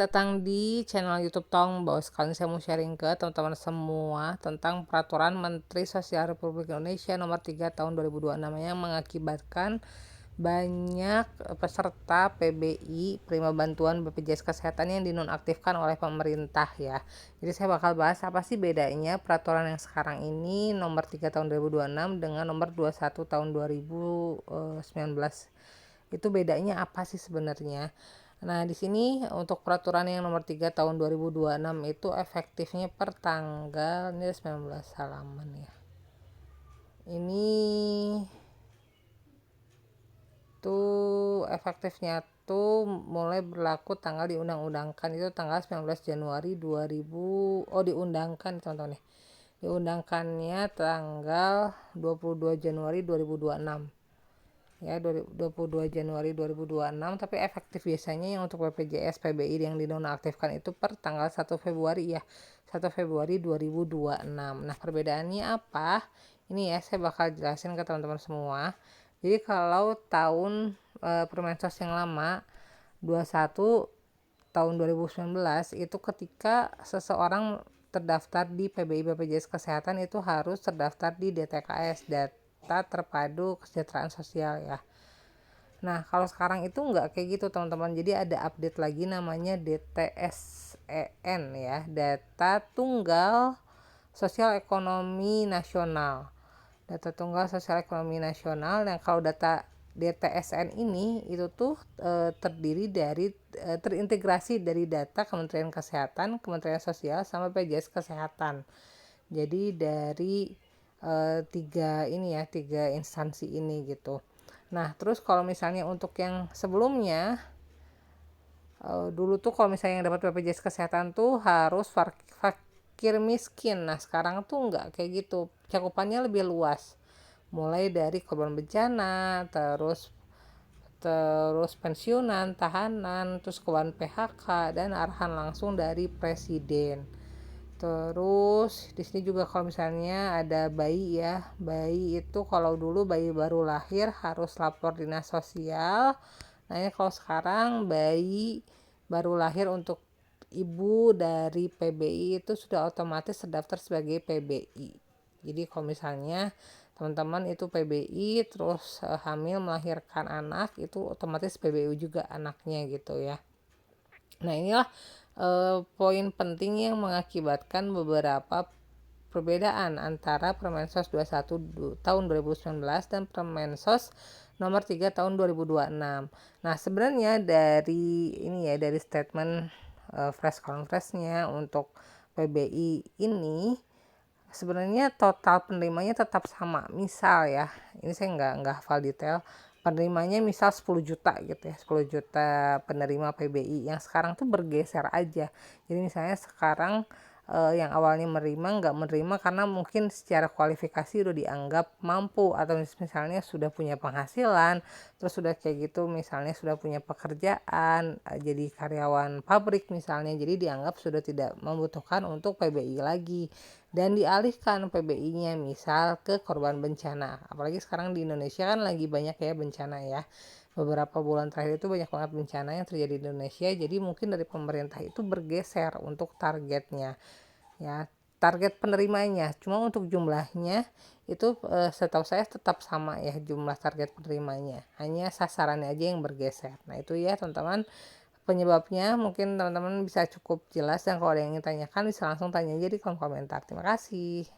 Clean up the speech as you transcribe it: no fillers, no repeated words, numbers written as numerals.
datang di channel YouTube Tong. Bahwa sekali saya mau sharing ke teman-teman semua tentang peraturan Menteri Sosial Republik Indonesia nomor 3 tahun 2026 yang mengakibatkan banyak peserta PBI penerima bantuan BPJS Kesehatan yang dinonaktifkan oleh pemerintah ya. Jadi saya bakal bahas apa sih bedanya peraturan yang sekarang ini nomor 3 tahun 2026 dengan nomor 21 tahun 2019. Itu bedanya apa sih sebenarnya? Nah, di sini untuk peraturan yang nomor 3 tahun 2026 itu efektifnya per tanggal ini 19 halaman ya. Ini tuh efektifnya tuh mulai berlaku tanggal diundang-undangkan itu tanggal 19 Januari 2000. Diundangkan teman-teman ya. Diundangkannya tanggal 22 Januari 2026. Ya, 22 Januari 2026, tapi efektif biasanya yang untuk BPJS PBI yang dinonaktifkan itu per tanggal 1 Februari ya. 1 Februari 2026. Nah, perbedaannya apa? Ini ya saya bakal jelasin ke teman-teman semua. Jadi kalau tahun Permensos yang lama 21 tahun 2019 itu ketika seseorang terdaftar di PBI BPJS Kesehatan itu harus terdaftar di DTKS, Data Terpadu Kesejahteraan Sosial ya. Nah, kalau sekarang itu enggak kayak gitu teman-teman. Jadi ada update lagi namanya DTSEN ya, Data Tunggal Sosial Ekonomi Nasional. Data Tunggal Sosial Ekonomi Nasional. Yang kalau data DTSN ini itu tuh terdiri dari terintegrasi dari data Kementerian Kesehatan, Kementerian Sosial sama BPJS Kesehatan. Jadi dari tiga instansi ini gitu. Nah, terus kalau misalnya untuk yang sebelumnya dulu tuh kalau misalnya yang dapat BPJS Kesehatan tuh harus fakir miskin. Nah, sekarang tuh enggak kayak gitu. Cakupannya lebih luas. Mulai dari korban bencana, terus pensiunan, tahanan, terus korban PHK dan arahan langsung dari presiden. Terus di sini juga kalau misalnya ada bayi ya, bayi itu kalau dulu bayi baru lahir harus lapor dinas sosial. Nah, ini kalau sekarang bayi baru lahir untuk ibu dari PBI itu sudah otomatis terdaftar sebagai PBI. Jadi kalau misalnya teman-teman itu PBI terus hamil melahirkan anak itu otomatis PBI juga anaknya gitu ya. Nah, inilah poin penting yang mengakibatkan beberapa perbedaan antara Permensos 21 tahun 2019 dan Permensos nomor 3 tahun 2026. Nah, sebenarnya dari statement press conference-nya untuk PBI ini sebenarnya total penerimanya tetap sama. Misal ya, ini saya nggak hafal detail, penerimanya misal 10 juta gitu ya, 10 juta penerima PBI yang sekarang tuh bergeser aja. Jadi misalnya sekarang yang awalnya nggak menerima karena mungkin secara kualifikasi udah dianggap mampu, atau misalnya sudah punya penghasilan, terus sudah kayak gitu misalnya sudah punya pekerjaan, jadi karyawan pabrik misalnya, jadi dianggap sudah tidak membutuhkan untuk PBI lagi dan dialihkan PBI-nya misal ke korban bencana. Apalagi sekarang di Indonesia kan lagi banyak ya bencana ya. Beberapa bulan terakhir itu banyak banget bencana yang terjadi di Indonesia. Jadi mungkin dari pemerintah itu bergeser untuk targetnya. Ya, target penerimanya. Cuma untuk jumlahnya itu setahu saya tetap sama ya jumlah target penerimanya. Hanya sasarannya aja yang bergeser. Nah, itu ya teman-teman penyebabnya. Mungkin teman-teman bisa cukup jelas, dan kalau ada yang ingin tanyakan bisa langsung tanya aja di kolom komentar. Terima kasih.